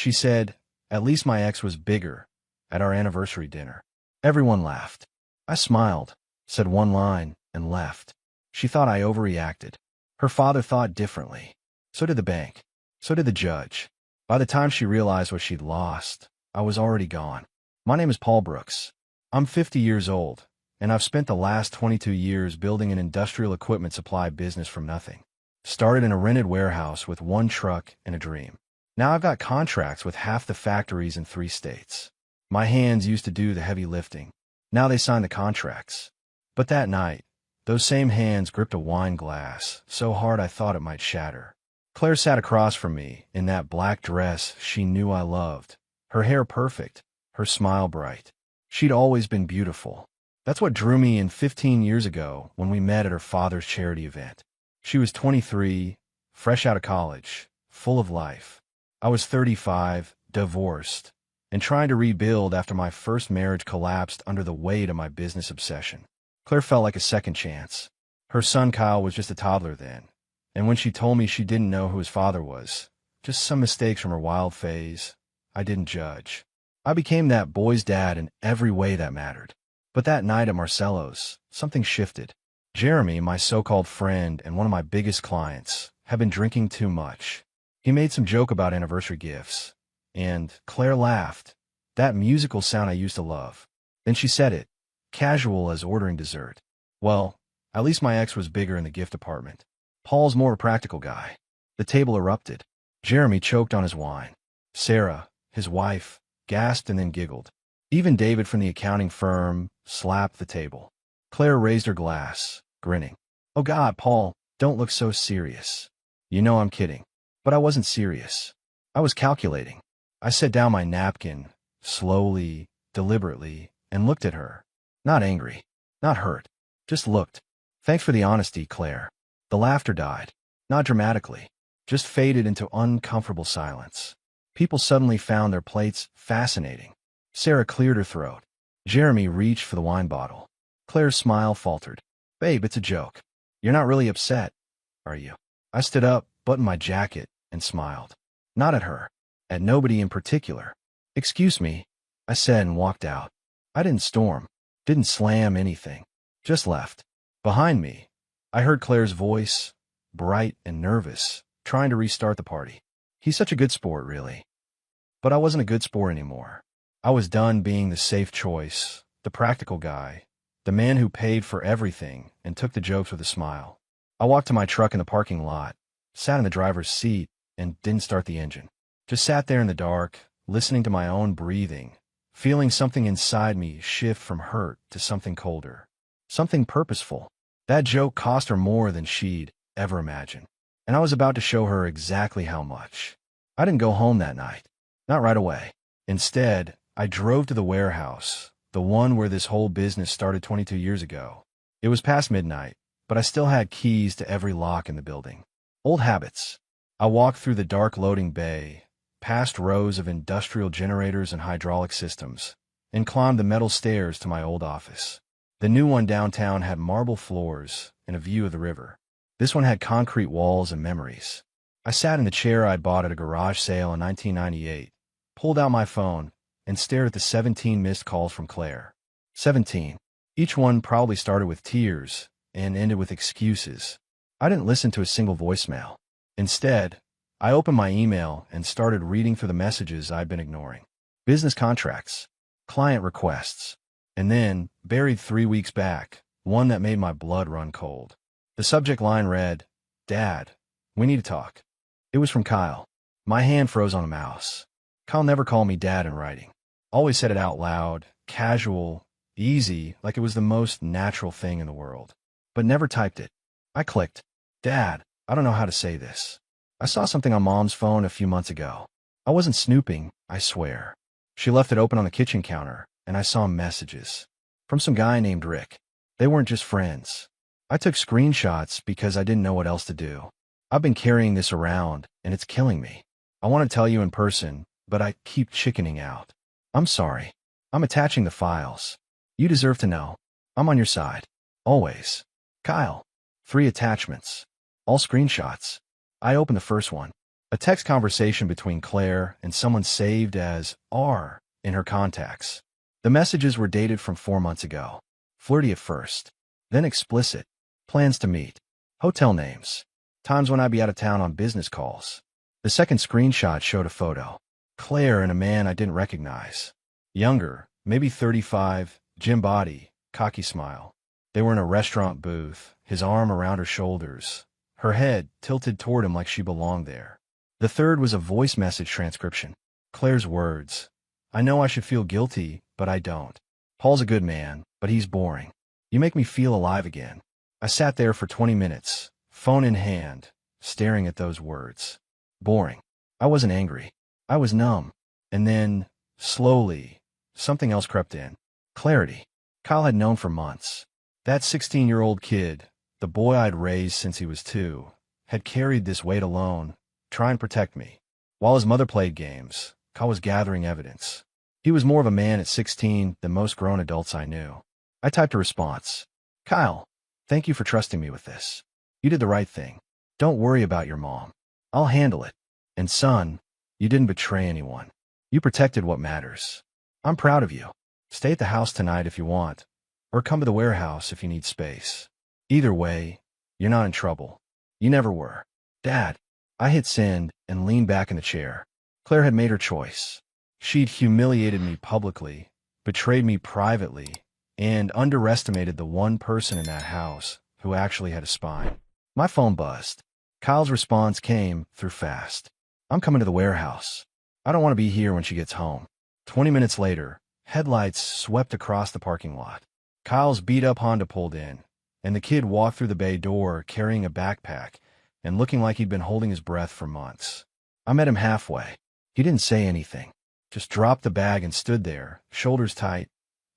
She said, "At least my ex was bigger," at our anniversary dinner. Everyone laughed. I smiled, said one line, and left. She thought I overreacted. Her father thought differently. So did the bank. So did the judge. By the time she realized what she'd lost, I was already gone. My name is Paul Brooks. I'm 50 years old, and I've spent the last 22 years building an industrial equipment supply business from nothing. Started in a rented warehouse with one truck and a dream. Now I've got contracts with half the factories in 3 states. My hands used to do the heavy lifting. Now they sign the contracts. But that night, those same hands gripped a wine glass so hard I thought it might shatter. Claire sat across from me in that black dress she knew I loved, her hair perfect, her smile bright. She'd always been beautiful. That's what drew me in 15 years ago when we met at her father's charity event. She was 23, fresh out of college, full of life. I was 35, divorced, and trying to rebuild after my first marriage collapsed under the weight of my business obsession. Claire felt like a second chance. Her son Kyle was just a toddler then, and when she told me she didn't know who his father was, just some mistakes from her wild phase, I didn't judge. I became that boy's dad in every way that mattered. But that night at Marcello's, something shifted. Jeremy, my so-called friend and one of my biggest clients, had been drinking too much. He made some joke about anniversary gifts, and Claire laughed, that musical sound I used to love. Then she said it, casual as ordering dessert. Well, at least my ex was bigger in the gift department. Paul's more a practical guy. The table erupted. Jeremy choked on his wine. Sarah, his wife, gasped and then giggled. Even David from the accounting firm slapped the table. Claire raised her glass, grinning. "Oh God, Paul, don't look so serious. You know I'm kidding." But I wasn't serious. I was calculating. I set down my napkin, slowly, deliberately, and looked at her. Not angry, not hurt, just looked. "Thanks for the honesty, Claire." The laughter died. Not dramatically, just faded into uncomfortable silence. People suddenly found their plates fascinating. Sarah cleared her throat. Jeremy reached for the wine bottle. Claire's smile faltered. "Babe, it's a joke. You're not really upset, are you?" I stood up, buttoned my jacket, and smiled. Not at her. At nobody in particular. "Excuse me," I said and walked out. I didn't storm. Didn't slam anything. Just left. Behind me, I heard Claire's voice, bright and nervous, trying to restart the party. "He's such a good sport, really." But I wasn't a good sport anymore. I was done being the safe choice, the practical guy, the man who paid for everything and took the jokes with a smile. I walked to my truck in the parking lot, sat in the driver's seat, and didn't start the engine. Just sat there in the dark, listening to my own breathing, feeling something inside me shift from hurt to something colder. Something purposeful. That joke cost her more than she'd ever imagined. And I was about to show her exactly how much. I didn't go home that night. Not right away. Instead, I drove to the warehouse, the one where this whole business started 22 years ago. It was past midnight, but I still had keys to every lock in the building. Old habits. I walked through the dark loading bay, past rows of industrial generators and hydraulic systems, and climbed the metal stairs to my old office. The new one downtown had marble floors and a view of the river. This one had concrete walls and memories. I sat in the chair I'd bought at a garage sale in 1998, pulled out my phone, and stared at the 17 missed calls from Claire. 17. Each one probably started with tears and ended with excuses. I didn't listen to a single voicemail. Instead, I opened my email and started reading through the messages I'd been ignoring. Business contracts, client requests, and then, buried 3 weeks back, one that made my blood run cold. The subject line read, "Dad, we need to talk." It was from Kyle. My hand froze on a mouse. Kyle never called me Dad in writing. Always said it out loud, casual, easy, like it was the most natural thing in the world. But never typed it. I clicked. "Dad, I don't know how to say this. I saw something on Mom's phone a few months ago. I wasn't snooping, I swear. She left it open on the kitchen counter, and I saw messages. From some guy named Rick. They weren't just friends. I took screenshots because I didn't know what else to do. I've been carrying this around, and it's killing me. I want to tell you in person, but I keep chickening out. I'm sorry. I'm attaching the files. You deserve to know. I'm on your side. Always. Kyle." 3 attachments. All screenshots. I opened the first one. A text conversation between Claire and someone saved as R in her contacts. The messages were dated from 4 months ago. Flirty at first, then explicit. Plans to meet. Hotel names. Times when I'd be out of town on business calls. The second screenshot showed a photo. Claire and a man I didn't recognize. Younger, maybe 35, gym body, cocky smile. They were in a restaurant booth, his arm around her shoulders, her head tilted toward him like she belonged there. The third was a voice message transcription. Claire's words. I know I should feel guilty, but I don't. Paul's a good man, but he's boring. You make me feel alive again. I sat there for 20 minutes, phone in hand, staring at those words. Boring. I wasn't angry. I was numb. And then, slowly, something else crept in. Clarity. Kyle had known for months. That 16-year-old kid, the boy I'd raised since he was 2, had carried this weight alone, trying to protect me. While his mother played games, Kyle was gathering evidence. He was more of a man at 16 than most grown adults I knew. I typed a response. Kyle, thank you for trusting me with this. You did the right thing. Don't worry about your mom. I'll handle it. And son, you didn't betray anyone. You protected what matters. I'm proud of you. Stay at the house tonight if you want, or come to the warehouse if you need space. Either way, you're not in trouble. You never were. Dad. I hit send and leaned back in the chair. Claire had made her choice. She'd humiliated me publicly, betrayed me privately, and underestimated the one person in that house who actually had a spine. My phone buzzed. Kyle's response came through fast. I'm coming to the warehouse. I don't want to be here when she gets home. 20 minutes later, headlights swept across the parking lot. Kyle's beat-up Honda pulled in, and the kid walked through the bay door carrying a backpack and looking like he'd been holding his breath for months. I met him halfway. He didn't say anything, just dropped the bag and stood there, shoulders tight,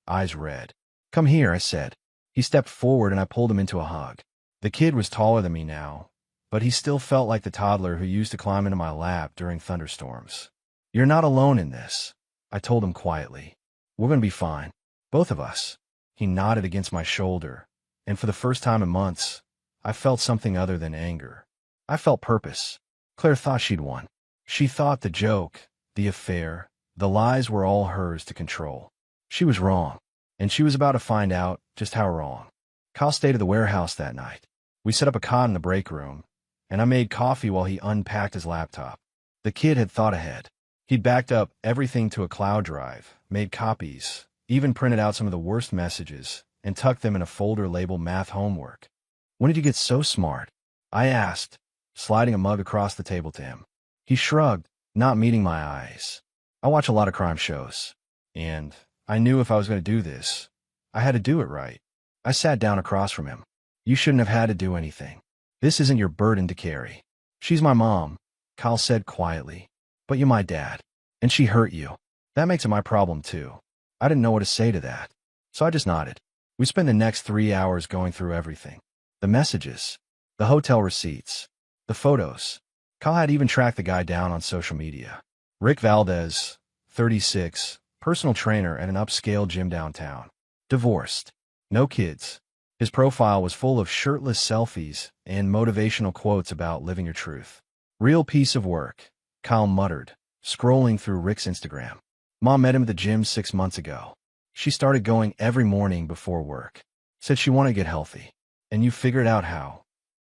eyes red. Come here, I said. He stepped forward and I pulled him into a hug. The kid was taller than me now, but he still felt like the toddler who used to climb into my lap during thunderstorms. You're not alone in this, I told him quietly. We're going to be fine. Both of us. He nodded against my shoulder, and for the first time in months, I felt something other than anger. I felt purpose. Claire thought she'd won. She thought the joke, the affair, the lies were all hers to control. She was wrong, and she was about to find out just how wrong. Kyle stayed at the warehouse that night. We set up a cot in the break room, and I made coffee while he unpacked his laptop. The kid had thought ahead. He'd backed up everything to a cloud drive, made copies, even printed out some of the worst messages, and tucked them in a folder labeled math homework. When did you get so smart? I asked, sliding a mug across the table to him. He shrugged, not meeting my eyes. I watch a lot of crime shows, and I knew if I was going to do this, I had to do it right. I sat down across from him. You shouldn't have had to do anything. This isn't your burden to carry. She's my mom, Kyle said quietly. But you're my dad, and she hurt you. That makes it my problem too. I didn't know what to say to that, so I just nodded. We spent the next 3 hours going through everything. The messages, the hotel receipts, the photos. Kyle had even tracked the guy down on social media. Rick Valdez, 36, personal trainer at an upscale gym downtown. Divorced. No kids. His profile was full of shirtless selfies and motivational quotes about living your truth. Real piece of work, Kyle muttered, scrolling through Rick's Instagram. Mom met him at the gym 6 months ago. She started going every morning before work. Said she wanted to get healthy. And you figured out how.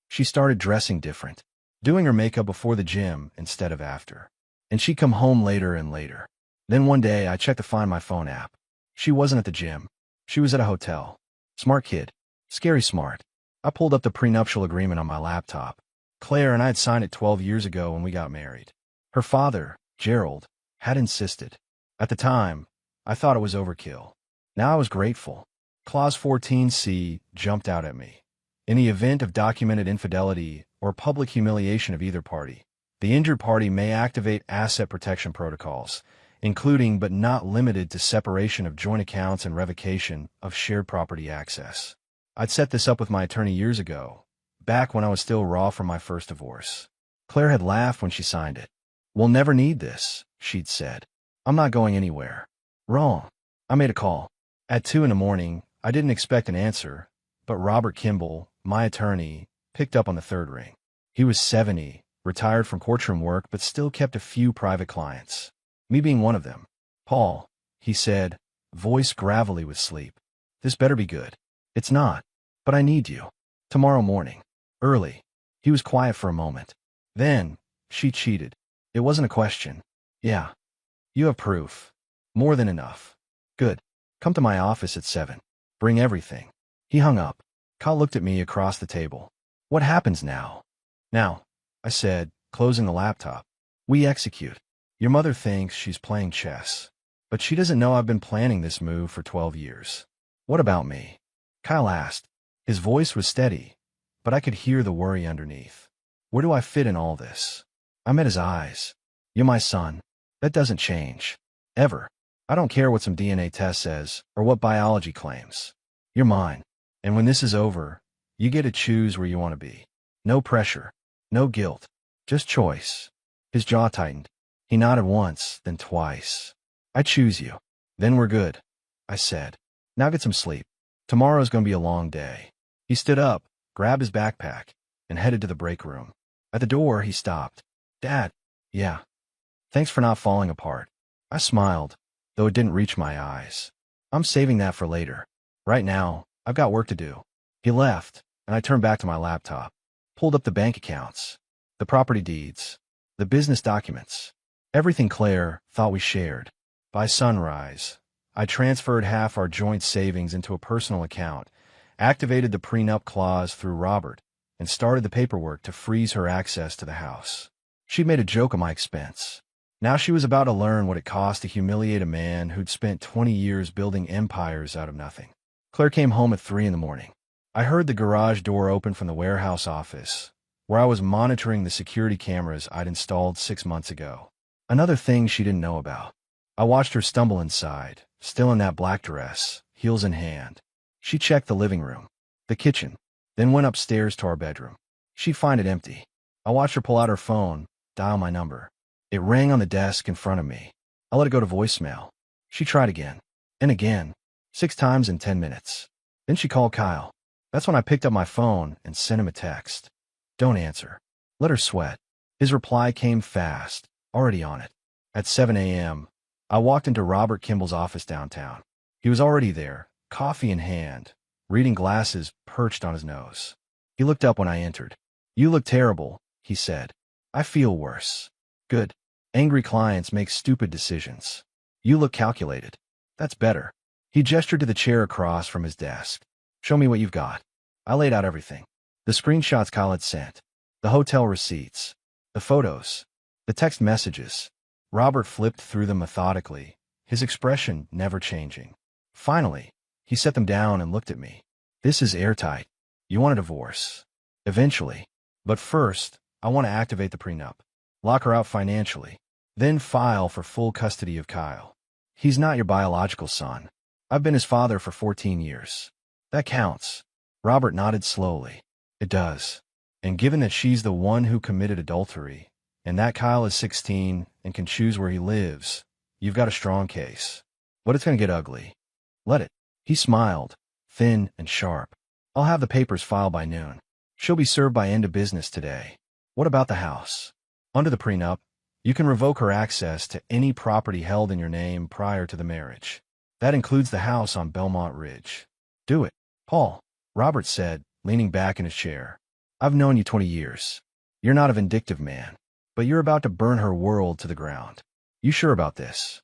She started dressing different, doing her makeup before the gym instead of after. And she'd come home later and later. Then one day I checked the Find My Phone app. She wasn't at the gym. She was at a hotel. Smart kid. Scary smart. I pulled up the prenuptial agreement on my laptop. Claire and I had signed it 12 years ago when we got married. Her father, Gerald, had insisted. At the time, I thought it was overkill. Now I was grateful. Clause 14C jumped out at me. In the event of documented infidelity or public humiliation of either party, the injured party may activate asset protection protocols, including but not limited to separation of joint accounts and revocation of shared property access. I'd set this up with my attorney years ago, back when I was still raw from my first divorce. Claire had laughed when she signed it. We'll never need this, she'd said. I'm not going anywhere. Wrong. I made a call. At 2 in the morning, I didn't expect an answer, but Robert Kimball, my attorney, picked up on the third ring. He was 70, retired from courtroom work but still kept a few private clients. Me being one of them. Paul, he said, voice gravelly with sleep. This better be good. It's not. But I need you. Tomorrow morning. Early. He was quiet for a moment. Then, she cheated. It wasn't a question. Yeah. You have proof. More than enough. Good. Come to my office at 7. Bring everything. He hung up. Kyle looked at me across the table. What happens now? Now, I said, closing the laptop. We execute. Your mother thinks she's playing chess. But she doesn't know I've been planning this move for 12 years. What about me? Kyle asked. His voice was steady, but I could hear the worry underneath. Where do I fit in all this? I met his eyes. You're my son. That doesn't change. Ever. I don't care what some DNA test says or what biology claims. You're mine. And when this is over, you get to choose where you want to be. No pressure. No guilt. Just choice. His jaw tightened. He nodded once, then twice. I choose you. Then we're good, I said. Now get some sleep. Tomorrow's going to be a long day. He stood up, grabbed his backpack, and headed to the break room. At the door, he stopped. Dad. Yeah. Thanks for not falling apart. I smiled, though it didn't reach my eyes. I'm saving that for later. Right now, I've got work to do. He left, and I turned back to my laptop. Pulled up the bank accounts, the property deeds, the business documents, everything Claire thought we shared. By sunrise, I transferred half our joint savings into a personal account, activated the prenup clause through Robert, and started the paperwork to freeze her access to the house. She'd made a joke of my expense. Now she was about to learn what it cost to humiliate a man who'd spent 20 years building empires out of nothing. Claire came home at 3 in the morning. I heard the garage door open from the warehouse office, where I was monitoring the security cameras I'd installed 6 months ago. Another thing she didn't know about. I watched her stumble inside, still in that black dress, heels in hand. She checked the living room, the kitchen, then went upstairs to our bedroom. She'd find it empty. I watched her pull out her phone, dial my number. It rang on the desk in front of me. I let it go to voicemail. She tried again, and again, 6 times in 10 minutes. Then she called Kyle. That's when I picked up my phone and sent him a text. Don't answer. Let her sweat. His reply came fast, already on it. At 7 a.m., I walked into Robert Kimball's office downtown. He was already there, coffee in hand, reading glasses perched on his nose. He looked up when I entered. You look terrible, he said. I feel worse. Good. Angry clients make stupid decisions. You look calculated. That's better. He gestured to the chair across from his desk. Show me what you've got. I laid out everything. The screenshots Kyle had sent. The hotel receipts. The photos. The text messages. Robert flipped through them methodically, his expression never changing. Finally, he set them down and looked at me. This is airtight. You want a divorce. Eventually. But first, I want to activate the prenup. Lock her out financially. Then file for full custody of Kyle. He's not your biological son. I've been his father for 14 years. That counts. Robert nodded slowly. It does. And given that she's the one who committed adultery, and that Kyle is 16 and can choose where he lives, you've got a strong case. But it's going to get ugly. Let it. He smiled, thin and sharp. I'll have the papers filed by noon. She'll be served by end of business today. What about the house? Under the prenup, you can revoke her access to any property held in your name prior to the marriage. That includes the house on Belmont Ridge. Do it, Paul, Robert said, leaning back in his chair. I've known you 20 years. You're not a vindictive man, but you're about to burn her world to the ground. You sure about this?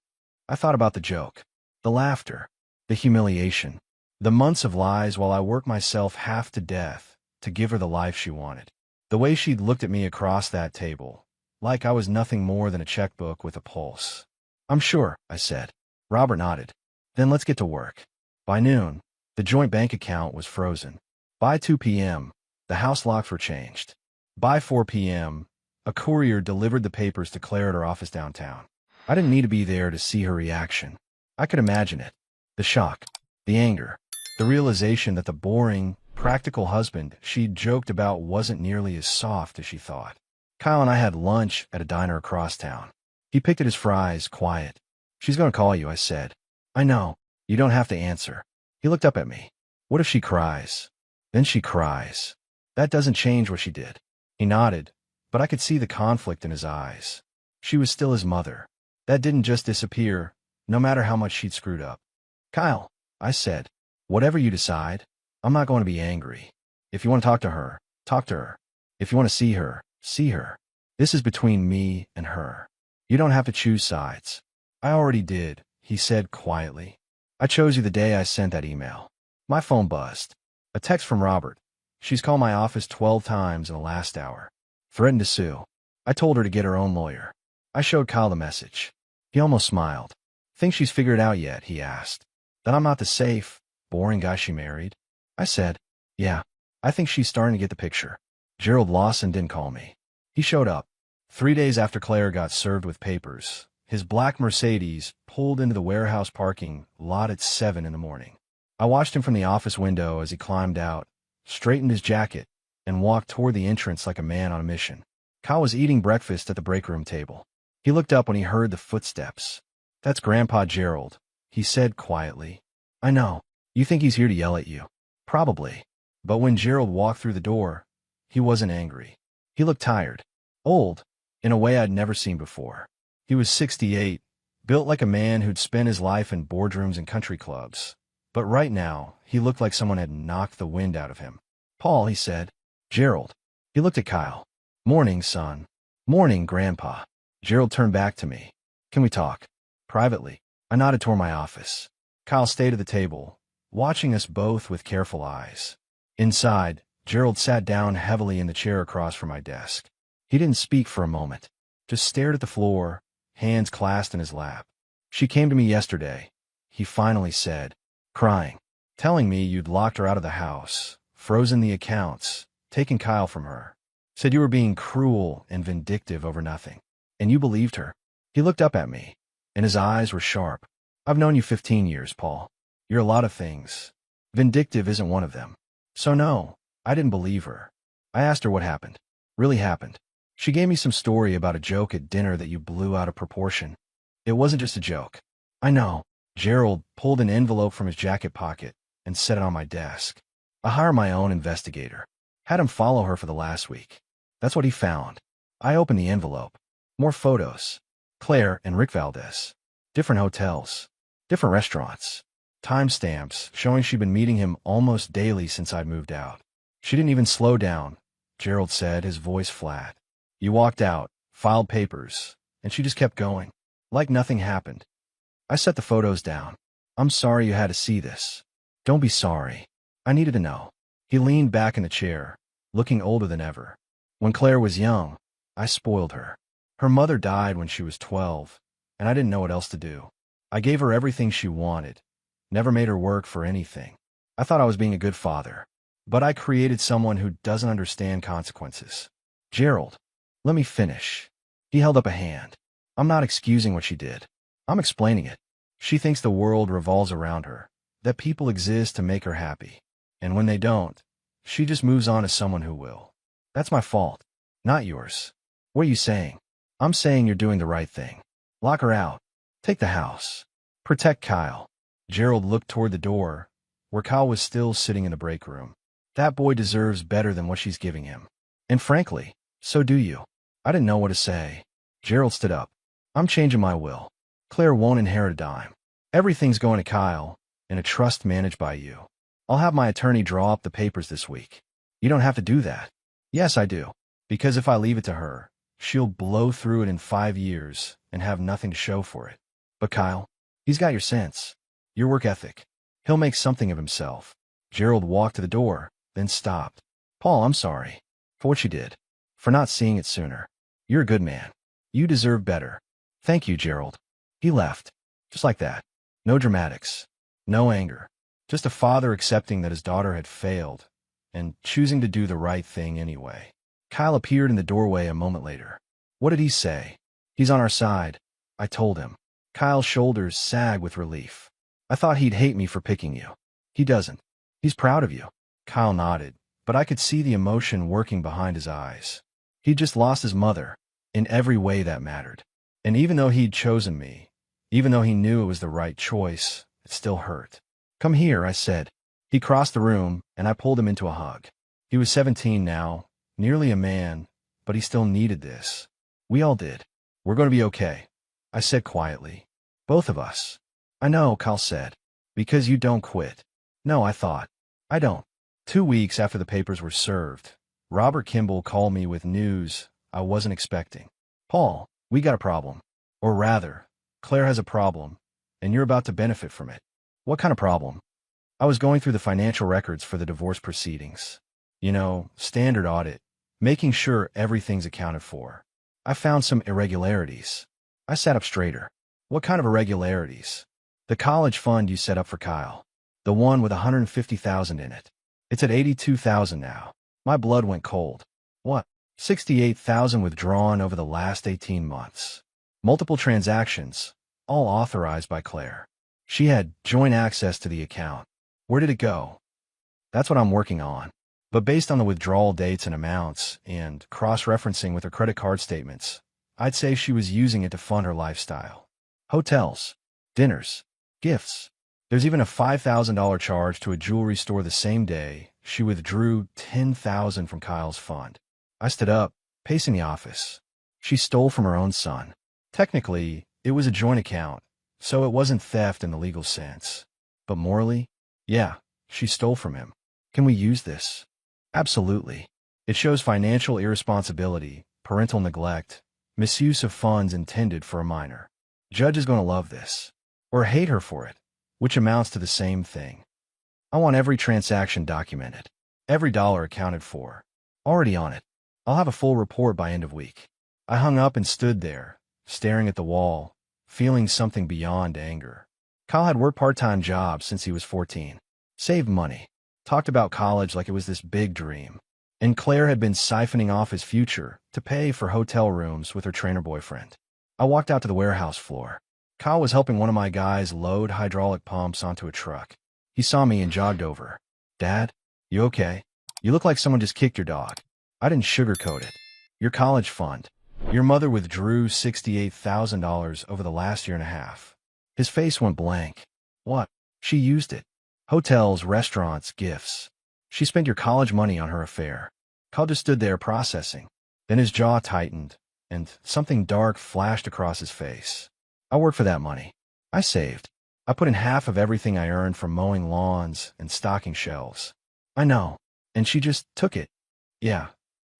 I thought about the joke, the laughter, the humiliation, the months of lies while I worked myself half to death to give her the life she wanted. The way she'd looked at me across that table, like I was nothing more than a checkbook with a pulse. I'm sure, I said. Robert nodded. Then let's get to work. By noon, the joint bank account was frozen. By 2 p.m., the house locks were changed. By 4 p.m., a courier delivered the papers to Claire at her office downtown. I didn't need to be there to see her reaction. I could imagine it. The shock, the anger, the realization that the boring, practical husband she'd joked about wasn't nearly as soft as she thought. Kyle and I had lunch at a diner across town. He picked at his fries, quiet. She's going to call you, I said. I know. You don't have to answer. He looked up at me. What if she cries? Then she cries. That doesn't change what she did. He nodded, but I could see the conflict in his eyes. She was still his mother. That didn't just disappear, no matter how much she'd screwed up. Kyle, I said, whatever you decide, I'm not going to be angry. If you want to talk to her, talk to her. If you want to see her, see her. This is between me and her. You don't have to choose sides. I already did, he said quietly. I chose you the day I sent that email. My phone buzzed. A text from Robert. She's called my office 12 times in the last hour. Threatened to sue. I told her to get her own lawyer. I showed Kyle the message. He almost smiled. Think she's figured it out yet, he asked. That I'm not the safe, boring guy she married? I said, yeah, I think she's starting to get the picture. Gerald Lawson didn't call me. He showed up. 3 days after Claire got served with papers, his black Mercedes pulled into the warehouse parking lot at 7 in the morning. I watched him from the office window as he climbed out, straightened his jacket, and walked toward the entrance like a man on a mission. Kyle was eating breakfast at the break room table. He looked up when he heard the footsteps. That's Grandpa Gerald, he said quietly. I know. You think he's here to yell at you. Probably. But when Gerald walked through the door, he wasn't angry. He looked tired. Old, in a way I'd never seen before. He was 68, built like a man who'd spent his life in boardrooms and country clubs. But right now, he looked like someone had knocked the wind out of him. Paul, he said. Gerald. He looked at Kyle. Morning, son. Morning, Grandpa. Gerald turned back to me. Can we talk? Privately. I nodded toward my office. Kyle stayed at the table, watching us both with careful eyes. Inside, Gerald sat down heavily in the chair across from my desk. He didn't speak for a moment, just stared at the floor, hands clasped in his lap. She came to me yesterday, he finally said, crying, telling me you'd locked her out of the house, frozen the accounts, taken Kyle from her. Said you were being cruel and vindictive over nothing. And you believed her. He looked up at me, and his eyes were sharp. I've known you 15 years, Paul. You're a lot of things. Vindictive isn't one of them. So no, I didn't believe her. I asked her what happened. Really happened. She gave me some story about a joke at dinner that you blew out of proportion. It wasn't just a joke. I know. Gerald pulled an envelope from his jacket pocket and set it on my desk. I hired my own investigator. Had him follow her for the last week. That's what he found. I opened the envelope. More photos. Claire and Rick Valdez. Different hotels. Different restaurants. Timestamps showing she'd been meeting him almost daily since I'd moved out. She didn't even slow down, Gerald said, his voice flat. You walked out, filed papers, and she just kept going, like nothing happened. I set the photos down. I'm sorry you had to see this. Don't be sorry. I needed to know. He leaned back in the chair, looking older than ever. When Claire was young, I spoiled her. Her mother died when she was 12, and I didn't know what else to do. I gave her everything she wanted, never made her work for anything. I thought I was being a good father, but I created someone who doesn't understand consequences. Gerald, let me finish. He held up a hand. I'm not excusing what she did. I'm explaining it. She thinks the world revolves around her, that people exist to make her happy. And when they don't, she just moves on to someone who will. That's my fault, not yours. What are you saying? I'm saying you're doing the right thing. Lock her out. Take the house. Protect Kyle. Gerald looked toward the door, where Kyle was still sitting in the break room. That boy deserves better than what she's giving him. And frankly, so do you. I didn't know what to say. Gerald stood up. I'm changing my will. Claire won't inherit a dime. Everything's going to Kyle, in a trust managed by you. I'll have my attorney draw up the papers this week. You don't have to do that. Yes, I do. Because if I leave it to her, she'll blow through it in 5 years and have nothing to show for it. But Kyle, he's got your sense, your work ethic. He'll make something of himself. Gerald walked to the door, then stopped. Paul, I'm sorry for what you did, for not seeing it sooner. You're a good man. You deserve better. Thank you, Gerald. He left, just like that. No dramatics, no anger. Just a father accepting that his daughter had failed and choosing to do the right thing anyway. Kyle appeared in the doorway a moment later. What did he say? He's on our side, I told him. Kyle's shoulders sagged with relief. I thought he'd hate me for picking you. He doesn't. He's proud of you. Kyle nodded, but I could see the emotion working behind his eyes. He'd just lost his mother, in every way that mattered. And even though he'd chosen me, even though he knew it was the right choice, it still hurt. Come here, I said. He crossed the room, and I pulled him into a hug. He was 17 now, nearly a man, but he still needed this. We all did. We're going to be okay, I said quietly. Both of us. I know, Kyle said. Because you don't quit. No, I thought. I don't. 2 weeks after the papers were served, Robert Kimball called me with news I wasn't expecting. Paul, we got a problem. Or rather, Claire has a problem, and you're about to benefit from it. What kind of problem? I was going through the financial records for the divorce proceedings. You know, standard audit, making sure everything's accounted for. I found some irregularities. I sat up straighter. What kind of irregularities? The college fund you set up for Kyle. The one with $150,000 in it. It's at $82,000 now. My blood went cold. What? $68,000 withdrawn over the last 18 months. Multiple transactions, all authorized by Claire. She had joint access to the account. Where did it go? That's what I'm working on. But based on the withdrawal dates and amounts, and cross-referencing with her credit card statements, I'd say she was using it to fund her lifestyle. Hotels, dinners, gifts. There's even a $5,000 charge to a jewelry store the same day she withdrew $10,000 from Kyle's fund. I stood up, pacing the office. She stole from her own son. Technically, it was a joint account, so it wasn't theft in the legal sense. But morally, yeah, she stole from him. Can we use this? Absolutely. It shows financial irresponsibility, parental neglect, misuse of funds intended for a minor. Judge is going to love this. Or hate her for it, which amounts to the same thing. I want every transaction documented. Every dollar accounted for. Already on it. I'll have a full report by end of week. I hung up and stood there, staring at the wall, feeling something beyond anger. Kyle had worked part-time jobs since he was 14. Saved money. Talked about college like it was this big dream. And Claire had been siphoning off his future to pay for hotel rooms with her trainer boyfriend. I walked out to the warehouse floor. Kyle was helping one of my guys load hydraulic pumps onto a truck. He saw me and jogged over. Dad, you okay? You look like someone just kicked your dog. I didn't sugarcoat it. Your college fund. Your mother withdrew $68,000 over the last year and a half. His face went blank. What? She used it. Hotels, restaurants, gifts. She spent your college money on her affair. Kyle just stood there processing. Then his jaw tightened, and something dark flashed across his face. I worked for that money. I saved. I put in half of everything I earned from mowing lawns and stocking shelves. I know. And she just took it. Yeah.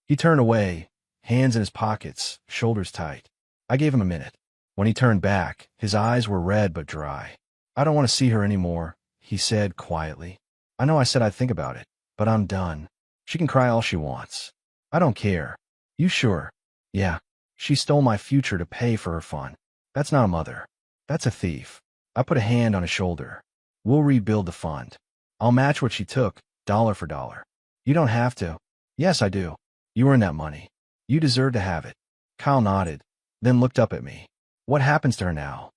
He turned away, hands in his pockets, shoulders tight. I gave him a minute. When he turned back, his eyes were red but dry. I don't want to see her anymore, he said quietly. I know I said I'd think about it, but I'm done. She can cry all she wants. I don't care. You sure? Yeah. She stole my future to pay for her fun. That's not a mother. That's a thief. I put a hand on his shoulder. We'll rebuild the fund. I'll match what she took, dollar for dollar. You don't have to. Yes, I do. You earned that money. You deserve to have it. Kyle nodded, then looked up at me. What happens to her now?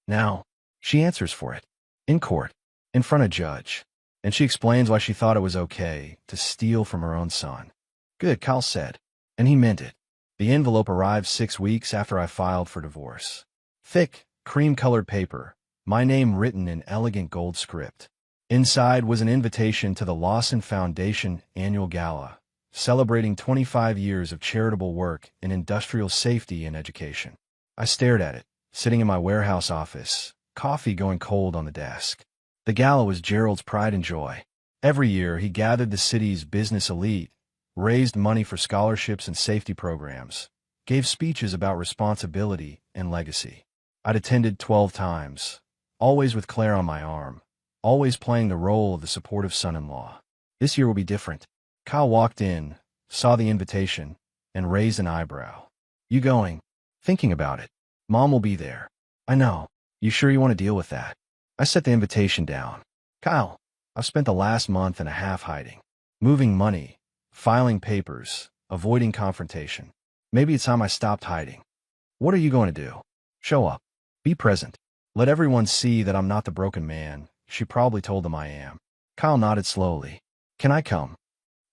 Now, she answers for it. In court. In front of judge. And she explains why she thought it was okay to steal from her own son. Good, Kyle said. And he meant it. The envelope arrived 6 weeks after I filed for divorce. Thick, cream-colored paper, my name written in elegant gold script. Inside was an invitation to the Lawson Foundation Annual Gala, celebrating 25 years of charitable work in industrial safety and education. I stared at it, sitting in my warehouse office, coffee going cold on the desk. The gala was Gerald's pride and joy. Every year, he gathered the city's business elite, raised money for scholarships and safety programs, gave speeches about responsibility and legacy. I'd attended 12 times, always with Claire on my arm, always playing the role of the supportive son-in-law. This year will be different. Kyle walked in, saw the invitation, and raised an eyebrow. You going? Thinking about it. Mom will be there. I know. You sure you want to deal with that? I set the invitation down. Kyle, I've spent the last month and a half hiding. Moving money, filing papers, avoiding confrontation. Maybe it's time I stopped hiding. What are you going to do? Show up. Be present. Let everyone see that I'm not the broken man she probably told them I am. Kyle nodded slowly. Can I come?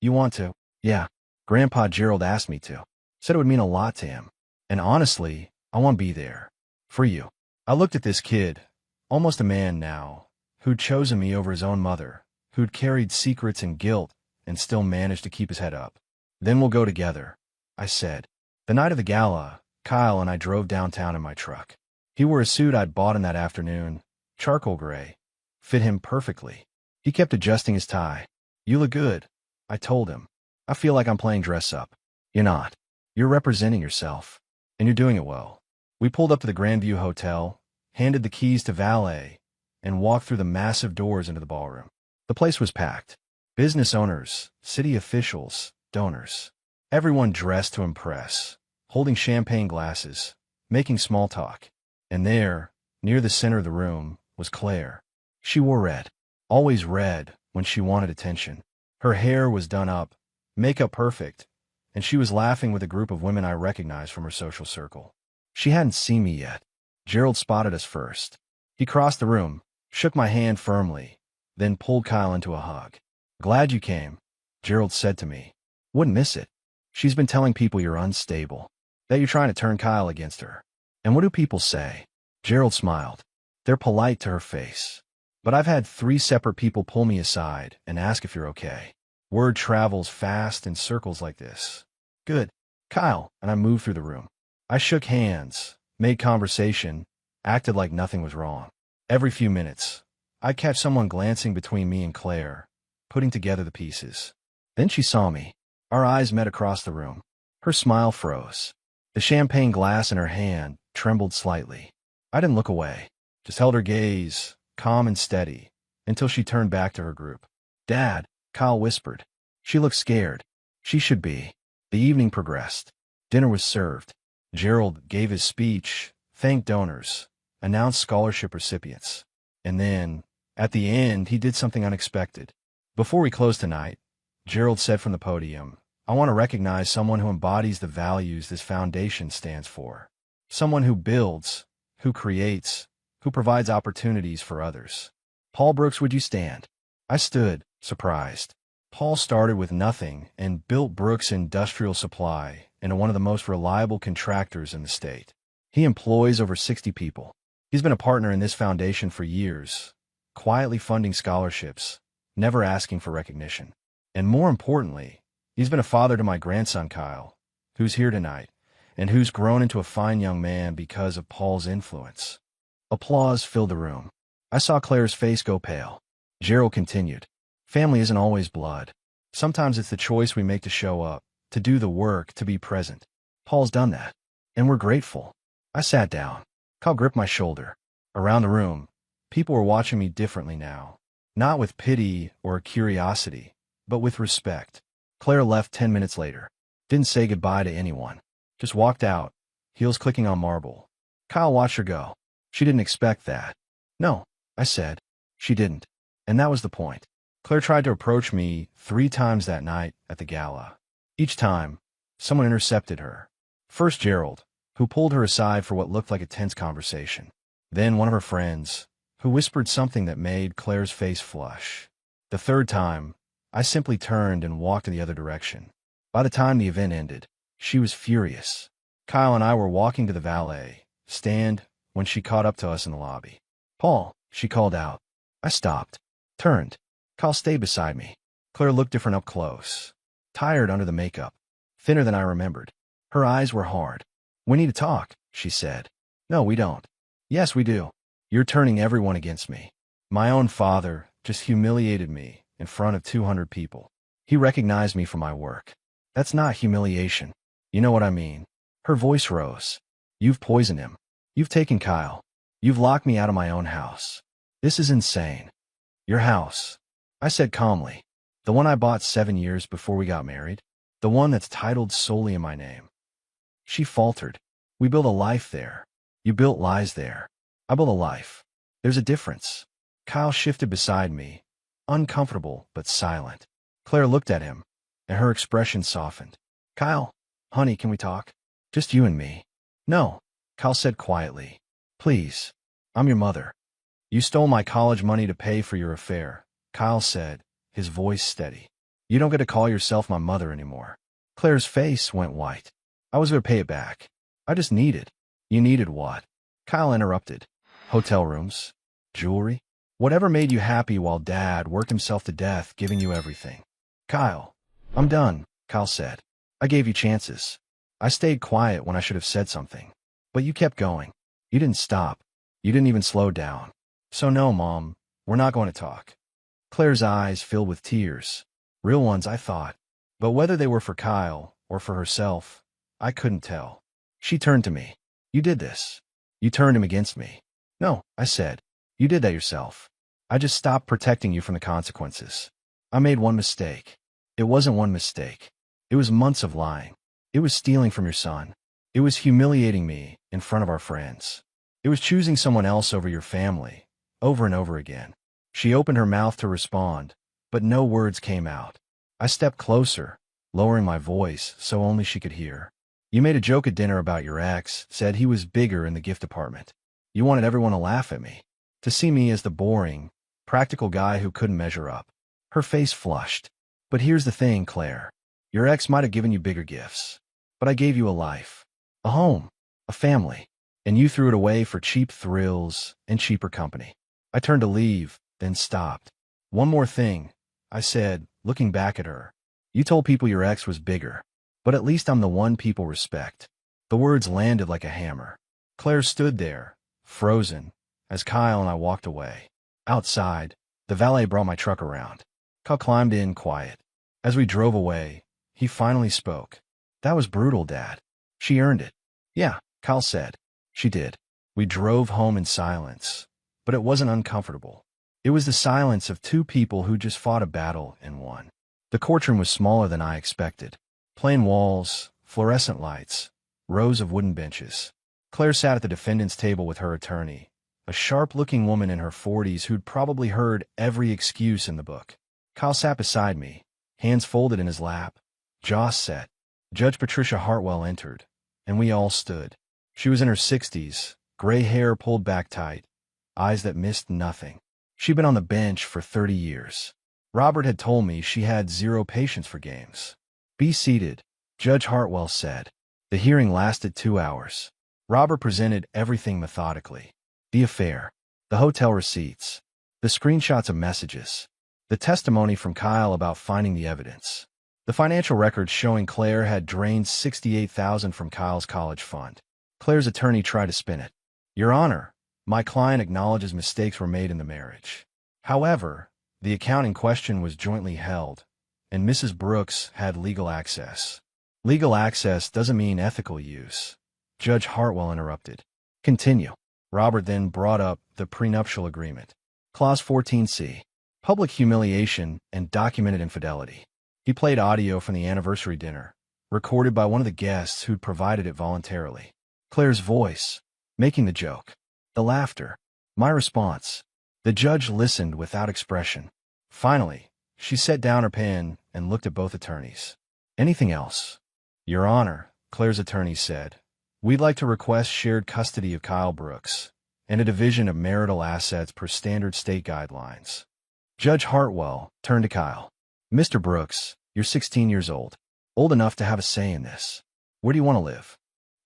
You want to? Yeah. Grandpa Gerald asked me to. Said it would mean a lot to him. And honestly, I want to be there. For you. I looked at this kid, almost a man now, who'd chosen me over his own mother, who'd carried secrets and guilt and still managed to keep his head up. Then we'll go together. I said. The night of the gala, Kyle and I drove downtown in my truck. He wore a suit I'd bought him that afternoon, charcoal gray. Fit him perfectly. He kept adjusting his tie. You look good, I told him. I feel like I'm playing dress up. You're not. You're representing yourself. And you're doing it well. We pulled up to the Grandview Hotel, handed the keys to valet, and walked through the massive doors into the ballroom. The place was packed. Business owners, city officials, donors. Everyone dressed to impress, holding champagne glasses, making small talk. And there, near the center of the room, was Claire. She wore red. Always red when she wanted attention. Her hair was done up, makeup perfect, and she was laughing with a group of women I recognized from her social circle. She hadn't seen me yet. Gerald spotted us first. He crossed the room, shook my hand firmly, then pulled Kyle into a hug. Glad you came, Gerald said to me. Wouldn't miss it. She's been telling people you're unstable, that you're trying to turn Kyle against her. And what do people say? Gerald smiled. They're polite to her face. But I've had 3 separate people pull me aside and ask if you're okay. Word travels fast in circles like this. Good. Kyle and I moved through the room. I shook hands, made conversation, acted like nothing was wrong. Every few minutes, I'd catch someone glancing between me and Claire, putting together the pieces. Then she saw me. Our eyes met across the room. Her smile froze. The champagne glass in her hand trembled slightly. I didn't look away, just held her gaze, calm and steady, until she turned back to her group. Dad, Kyle whispered. She looked scared. She should be. The evening progressed. Dinner was served. Gerald gave his speech, thanked donors, announced scholarship recipients. And then, at the end, he did something unexpected. Before we closed tonight, Gerald said from the podium, I want to recognize someone who embodies the values this foundation stands for. Someone who builds, who creates, who provides opportunities for others. Paul Brooks, would you stand? I stood, surprised. Paul started with nothing and built Brooks Industrial Supply into one of the most reliable contractors in the state. He employs over 60 people. He's been a partner in this foundation for years, quietly funding scholarships, never asking for recognition. And more importantly, he's been a father to my grandson Kyle, who's here tonight, and who's grown into a fine young man because of Paul's influence. Applause filled the room. I saw Claire's face go pale. Gerald continued, family isn't always blood. Sometimes it's the choice we make to show up, to do the work, to be present. Paul's done that, and we're grateful. I sat down. Kyle gripped my shoulder. Around the room, people were watching me differently now, not with pity or curiosity, but with respect. Claire left 10 minutes later. Didn't say goodbye to anyone. Just walked out, heels clicking on marble. Kyle watched her go. She didn't expect that. No, I said. She didn't. And that was the point. Claire tried to approach me 3 times that night at the gala. Each time, someone intercepted her. First Gerald, who pulled her aside for what looked like a tense conversation. Then one of her friends, who whispered something that made Claire's face flush. The third time, I simply turned and walked in the other direction. By the time the event ended, she was furious. Kyle and I were walking to the valet stand when she caught up to us in the lobby. Paul, she called out. I stopped, turned. Kyle stayed beside me. Claire looked different up close. Tired under the makeup. Thinner than I remembered. Her eyes were hard. We need to talk, she said. No, we don't. Yes, we do. You're turning everyone against me. My own father just humiliated me in front of 200 people. He recognized me for my work. That's not humiliation. You know what I mean. Her voice rose. You've poisoned him. You've taken Kyle. You've locked me out of my own house. This is insane. Your house, I said calmly. The one I bought 7 years before we got married. The one that's titled solely in my name. She faltered. We built a life there. You built lies there. I built a life. There's a difference. Kyle shifted beside me, uncomfortable but silent. Claire looked at him, and her expression softened. Kyle, honey, can we talk? Just you and me. No, Kyle said quietly. Please, I'm your mother. You stole my college money to pay for your affair, Kyle said, his voice steady. You don't get to call yourself my mother anymore. Claire's face went white. I was going to pay it back. I just needed. You needed what? Kyle interrupted. Hotel rooms, jewelry, whatever made you happy while Dad worked himself to death giving you everything. Kyle, I'm done, Kyle said. I gave you chances. I stayed quiet when I should have said something. But you kept going. You didn't stop. You didn't even slow down. So no, Mom, we're not going to talk. Claire's eyes filled with tears. Real ones, I thought. But whether they were for Kyle or for herself, I couldn't tell. She turned to me. You did this. You turned him against me. No, I said. You did that yourself. I just stopped protecting you from the consequences. I made one mistake. It wasn't one mistake. It was months of lying. It was stealing from your son. It was humiliating me in front of our friends. It was choosing someone else over your family, over and over again. She opened her mouth to respond, but no words came out. I stepped closer, lowering my voice so only she could hear. You made a joke at dinner about your ex, said he was bigger in the gift department. You wanted everyone to laugh at me, to see me as the boring, practical guy who couldn't measure up. Her face flushed. But here's the thing, Claire. Your ex might have given you bigger gifts. But I gave you a life, a home, a family, and you threw it away for cheap thrills and cheaper company. I turned to leave, then stopped. One more thing, I said, looking back at her. You told people your ex was bigger, but at least I'm the one people respect. The words landed like a hammer. Claire stood there, frozen, as Kyle and I walked away. Outside, the valet brought my truck around. Kyle climbed in quiet. As we drove away, he finally spoke. That was brutal, Dad. She earned it. Yeah, Kyle said. She did. We drove home in silence, but it wasn't uncomfortable. It was the silence of two people who just fought a battle and won. The courtroom was smaller than I expected. Plain walls, fluorescent lights, rows of wooden benches. Claire sat at the defendant's table with her attorney, a sharp-looking woman in her 40s who'd probably heard every excuse in the book. Kyle sat beside me, hands folded in his lap, jaw set. Judge Patricia Hartwell entered, and we all stood. She was in her 60s, gray hair pulled back tight, eyes that missed nothing. She'd been on the bench for 30 years. Robert had told me she had zero patience for games. Be seated, Judge Hartwell said. The hearing lasted 2 hours. Robert presented everything methodically. The affair, the hotel receipts, the screenshots of messages, the testimony from Kyle about finding the evidence, the financial records showing Claire had drained $68,000 from Kyle's college fund. Claire's attorney tried to spin it. Your Honor, my client acknowledges mistakes were made in the marriage. However, the account in question was jointly held, and Mrs. Brooks had legal access. Legal access doesn't mean ethical use. Judge Hartwell interrupted. Continue. Robert then brought up the prenuptial agreement. Clause 14C. Public humiliation and documented infidelity. He played audio from the anniversary dinner, recorded by one of the guests who'd provided it voluntarily. Claire's voice, making the joke. The laughter. My response. The judge listened without expression. Finally, she set down her pen and looked at both attorneys. Anything else? Your Honor, Claire's attorney said, we'd like to request shared custody of Kyle Brooks and a division of marital assets per standard state guidelines. Judge Hartwell turned to Kyle. Mr. Brooks, you're 16 years old enough to have a say in this. Where do you want to live?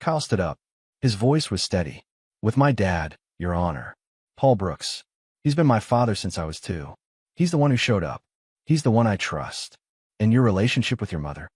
Kyle stood up. His voice was steady. With my dad, Your Honor. Paul Brooks. He's been my father since I was 2. He's the one who showed up. He's the one I trust. And your relationship with your mother?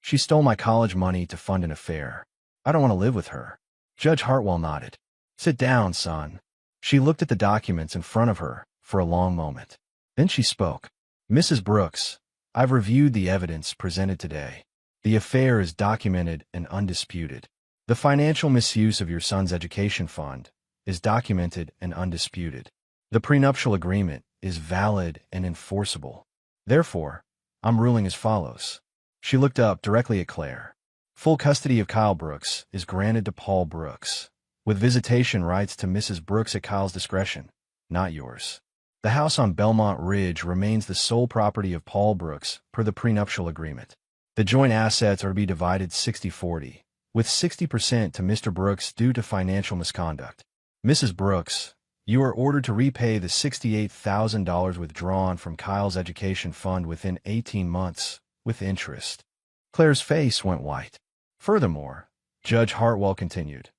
She stole my college money to fund an affair. I don't want to live with her. Judge Hartwell nodded. Sit down, son. She looked at the documents in front of her for a long moment. Then she spoke. Mrs. Brooks, I've reviewed the evidence presented today. The affair is documented and undisputed. The financial misuse of your son's education fund is documented and undisputed. The prenuptial agreement is valid and enforceable. Therefore, I'm ruling as follows. She looked up directly at Claire. Full custody of Kyle Brooks is granted to Paul Brooks, with visitation rights to Mrs. Brooks at Kyle's discretion, not yours. The house on Belmont Ridge remains the sole property of Paul Brooks per the prenuptial agreement. The joint assets are to be divided 60-40, with 60% to Mr. Brooks due to financial misconduct. Mrs. Brooks, you are ordered to repay the $68,000 withdrawn from Kyle's education fund within 18 months, with interest. Claire's face went white. Furthermore, Judge Hartwell continued,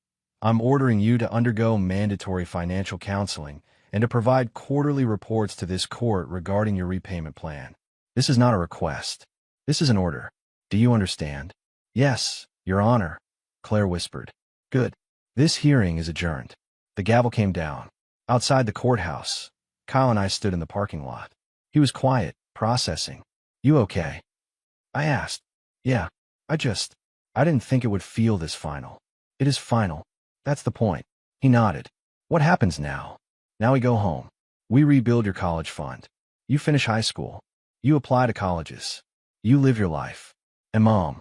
I'm ordering you to undergo mandatory financial counseling and to provide quarterly reports to this court regarding your repayment plan. This is not a request. This is an order. Do you understand? Yes, Your Honor, Claire whispered. Good. This hearing is adjourned. The gavel came down. Outside the courthouse, Kyle and I stood in the parking lot. He was quiet, processing. You okay? I asked. Yeah. I didn't think it would feel this final. It is final. That's the point. He nodded. What happens now? Now we go home. We rebuild your college fund. You finish high school. You apply to colleges. You live your life. And Mom,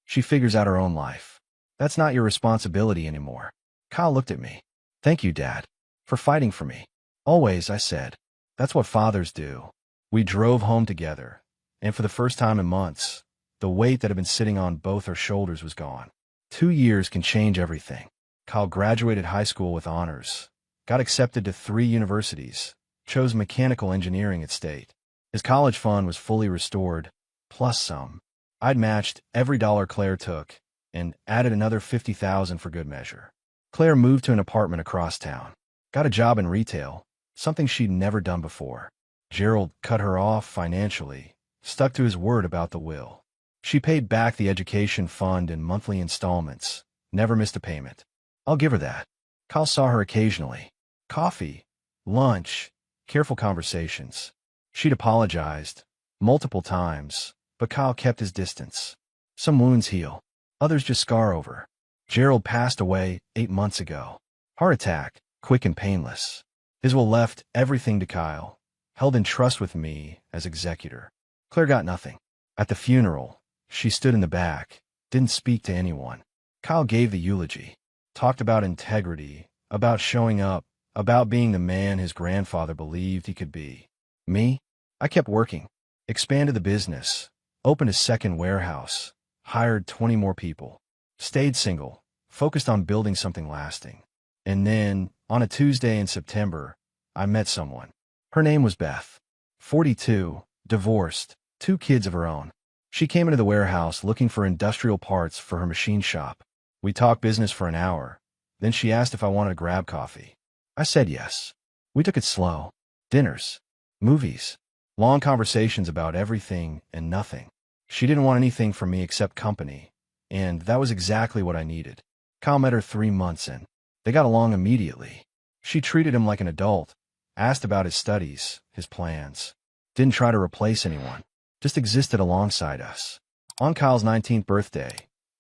she figures out her own life. That's not your responsibility anymore. Kyle looked at me. Thank you, Dad, for fighting for me. Always, I said. That's what fathers do. We drove home together, and for the first time in months, the weight that had been sitting on both our shoulders was gone. 2 years can change everything. Kyle graduated high school with honors, got accepted to 3 universities, chose mechanical engineering at State. His college fund was fully restored, plus some. I'd matched every dollar Claire took and added another $50,000 for good measure. Claire moved to an apartment across town, got a job in retail, something she'd never done before. Gerald cut her off financially, stuck to his word about the will. She paid back the education fund in monthly installments, never missed a payment. I'll give her that. Kyle saw her occasionally. Coffee, lunch, careful conversations. She'd apologized multiple times, but Kyle kept his distance. Some wounds heal, others just scar over. Gerald passed away 8 months ago. Heart attack, quick and painless. His will left everything to Kyle, held in trust with me as executor. Claire got nothing. At the funeral, she stood in the back, didn't speak to anyone. Kyle gave the eulogy, talked about integrity, about showing up, about being the man his grandfather believed he could be. Me? I kept working, expanded the business, opened a second warehouse, hired 20 more people, stayed single, focused on building something lasting. And then, on a Tuesday in September, I met someone. Her name was Beth. 42, divorced, 2 kids of her own. She came into the warehouse looking for industrial parts for her machine shop. We talked business for an hour. Then she asked if I wanted to grab coffee. I said yes. We took it slow. Dinners, movies, long conversations about everything and nothing. She didn't want anything from me except company, and that was exactly what I needed. Kyle met her 3 months in. They got along immediately. She treated him like an adult, asked about his studies, his plans. Didn't try to replace anyone, just existed alongside us. On Kyle's 19th birthday,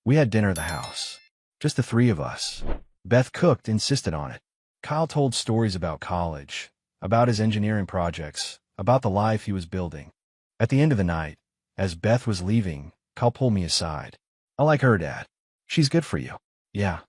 we had dinner at the house. Just the 3 of us. Beth cooked, insisted on it. Kyle told stories about college, about his engineering projects, about the life he was building. At the end of the night, as Beth was leaving, Kyle pulled me aside. I like her, Dad. She's good for you. Yeah.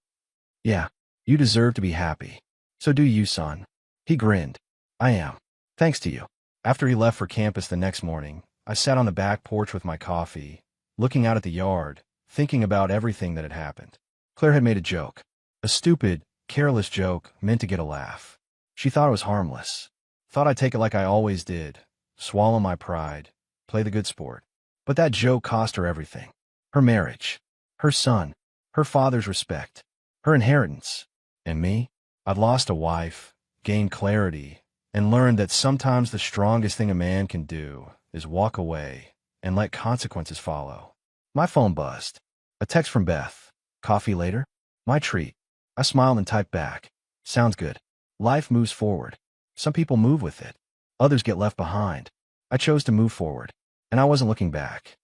Yeah. You deserve to be happy. So do you, son. He grinned. I am. Thanks to you. After he left for campus the next morning, I sat on the back porch with my coffee, looking out at the yard, thinking about everything that had happened. Claire had made a joke. A stupid, careless joke meant to get a laugh. She thought it was harmless. Thought I'd take it like I always did, swallow my pride, play the good sport. But that joke cost her everything. Her marriage, her son, her father's respect, her inheritance. And me? I'd lost a wife, gained clarity, and learned that sometimes the strongest thing a man can do is walk away and let consequences follow. My phone buzzed. A text from Beth. Coffee later? My treat. I smiled and typed back. Sounds good. Life moves forward. Some people move with it. Others get left behind. I chose to move forward, and I wasn't looking back.